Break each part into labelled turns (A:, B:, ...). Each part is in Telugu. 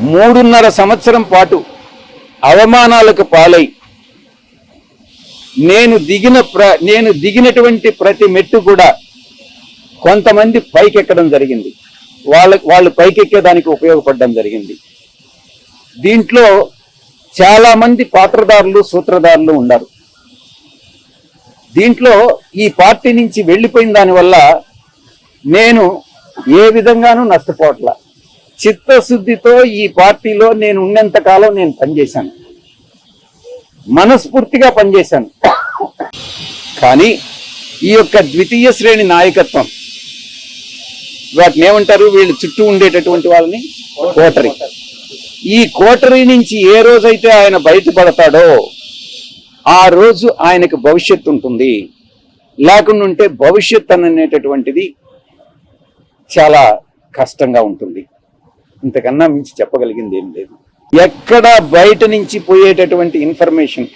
A: 3.5 సంవత్సరం పాటు అవమానాలకు పాలై నేను దిగినటువంటి ప్రతి మెట్టు కూడా కొంతమంది పైకెక్కడం జరిగింది. వాళ్ళు పైకెక్కేదానికి ఉపయోగపడడం జరిగింది. దీంట్లో చాలా మంది పాత్రదారులు, సూత్రధారులు ఉన్నారు. దీంట్లో ఈ పార్టీ నుంచి వెళ్ళిపోయిన దానివల్ల నేను ఏ విధంగానూ నష్టపోవట్లా. చిత్తశుద్ధితో ఈ పార్టీలో నేను ఉన్నంత కాలం నేను పనిచేశాను, మనస్ఫూర్తిగా పనిచేశాను. కానీ ఈ యొక్క ద్వితీయ శ్రేణి నాయకత్వం, వాటిని ఏమంటారు, వీళ్ళు చుట్టూ ఉండేటటువంటి వాళ్ళని కోటరీ. ఈ కోటరీ నుంచి ఏ రోజైతే ఆయన బయటపడతాడో ఆ రోజు ఆయనకు భవిష్యత్తు ఉంటుంది. లేకుండా ఉంటే భవిష్యత్ అనేటటువంటిది చాలా కష్టంగా ఉంటుంది. ఇంతకన్నా మించి చెప్పగలిగింది ఏం లేదు. ఎక్కడ బయట నుంచి పోయేటటువంటి ఇన్ఫర్మేషన్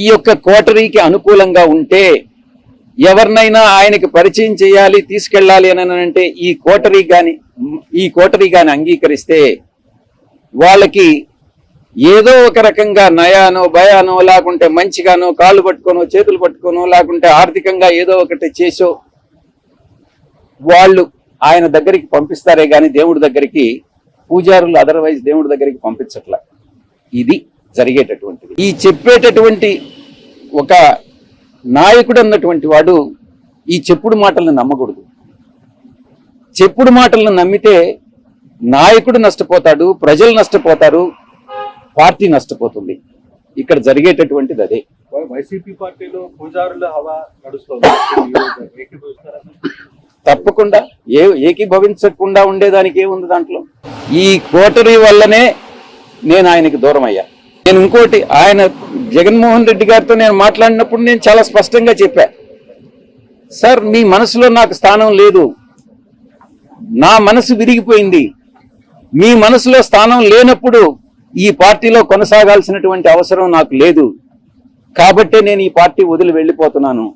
A: ఈ యొక్క కోటరీకి అనుకూలంగా ఉంటే, ఎవరినైనా ఆయనకి పరిచయం చేయాలి, తీసుకెళ్ళాలి అని అంటే ఈ కోటరీ గాని అంగీకరిస్తే వాళ్ళకి ఏదో ఒక రకంగా నయానో భయానో, లేకుంటే మంచిగానో కాళ్ళు పట్టుకోనో చేతులు పట్టుకోనో, లేకుంటే ఆర్థికంగా ఏదో ఒకటి చేసో వాళ్ళు ఆయన దగ్గరికి పంపిస్తారే గాని దేవుడి దగ్గరికి, పూజారులు అదర్వైజ్ దేవుడి దగ్గరికి పంపించట్లా. ఇది జరిగేటటువంటిది. ఈ చెప్పేటటువంటి ఒక నాయకుడు అన్నటువంటి వాడు ఈ చెప్పుడు మాటలను నమ్మకూడదు. చెప్పుడు మాటలను నమ్మితే నాయకుడు నష్టపోతాడు, ప్రజలు నష్టపోతారు, పార్టీ నష్టపోతుంది. ఇక్కడ జరిగేటటువంటిది అదే.
B: వైసీపీ పార్టీలో పూజారుల హవా నడుస్తుంది.
A: తప్పకుండా ఏకీభవించకుండా ఉండేదానికి ఏముంది దాంట్లో. ఈ కోటరీ వల్లనే నేను ఆయనకి దూరం అయ్యా. నేను ఇంకోటి, ఆయన జగన్మోహన్ రెడ్డి గారితో నేను మాట్లాడినప్పుడు నేను చాలా స్పష్టంగా చెప్పా, సార్ మీ మనసులో నాకు స్థానం లేదు, నా మనసు విరిగిపోయింది. మీ మనసులో స్థానం లేనప్పుడు ఈ పార్టీలో కొనసాగాల్సినటువంటి అవసరం నాకు లేదు. కాబట్టే నేను ఈ పార్టీ వదిలి వెళ్ళిపోతున్నాను.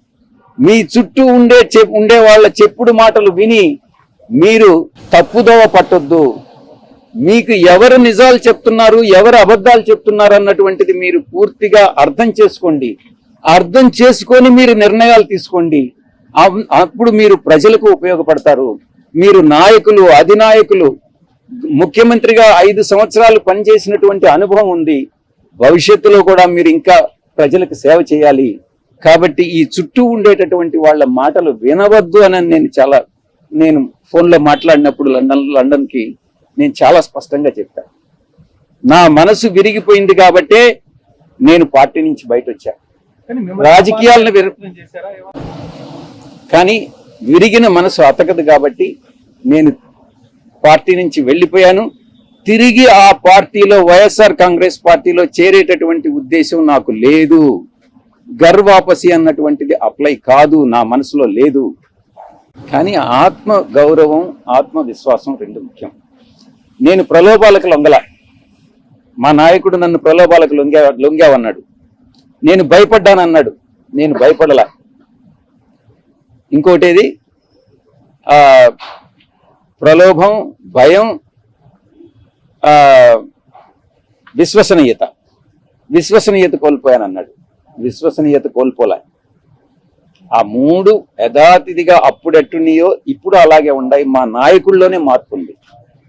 A: మీ చుట్టూ ఉండే వాళ్ళ చెప్పుడు మాటలు విని మీరు తప్పుదోవ పట్టొద్దు. మీకు ఎవరు నిజాలు చెప్తున్నారు, ఎవరు అబద్ధాలు చెప్తున్నారు అన్నటువంటిది మీరు పూర్తిగా అర్థం చేసుకోండి. అర్థం చేసుకొని మీరు నిర్ణయాలు తీసుకోండి. అప్పుడు మీరు ప్రజలకు ఉపయోగపడతారు. మీరు నాయకులు, అధినాయకులు, ముఖ్యమంత్రిగా 5 సంవత్సరాలు పనిచేసినటువంటి అనుభవం ఉంది. భవిష్యత్తులో కూడా మీరు ఇంకా ప్రజలకు సేవ చేయాలి. కాబట్టి ఈ చుట్టూ ఉండేటటువంటి వాళ్ళ మాటలు వినవద్దు అని నేను ఫోన్లో మాట్లాడినప్పుడు లండన్కి నేను చాలా స్పష్టంగా చెప్పాను. నా మనసు విరిగిపోయింది కాబట్టే నేను పార్టీ నుంచి బయట వచ్చా. రాజకీయాలను కానీ విరిగిన మనసు అతకదు కాబట్టి నేను పార్టీ నుంచి వెళ్ళిపోయాను. తిరిగి ఆ పార్టీలో, వైఎస్ఆర్ కాంగ్రెస్ పార్టీలో చేరేటటువంటి ఉద్దేశం నాకు లేదు. గర్వాపసి అన్నటువంటిది అప్లై కాదు, నా మనసులో లేదు. కానీ ఆత్మ గౌరవం, ఆత్మవిశ్వాసం రెండు ముఖ్యం. నేను ప్రలోభాలకు లొంగల. మా నాయకుడు నన్ను ప్రలోభాలకు లొంగావన్నాడు, నేను భయపడ్డానన్నాడు. నేను భయపడలా. ఇంకోటేది ప్రలోభం, భయం, విశ్వసనీయత కోల్పోయానన్నాడు. విశ్వసనీయత కోల్పోలే. ఆ 3 యథాతిథిగా అప్పుడెట్టున్నాయో ఇప్పుడు అలాగే ఉన్నాయి. మా నాయకుల్లోనే మార్పు ఉంది.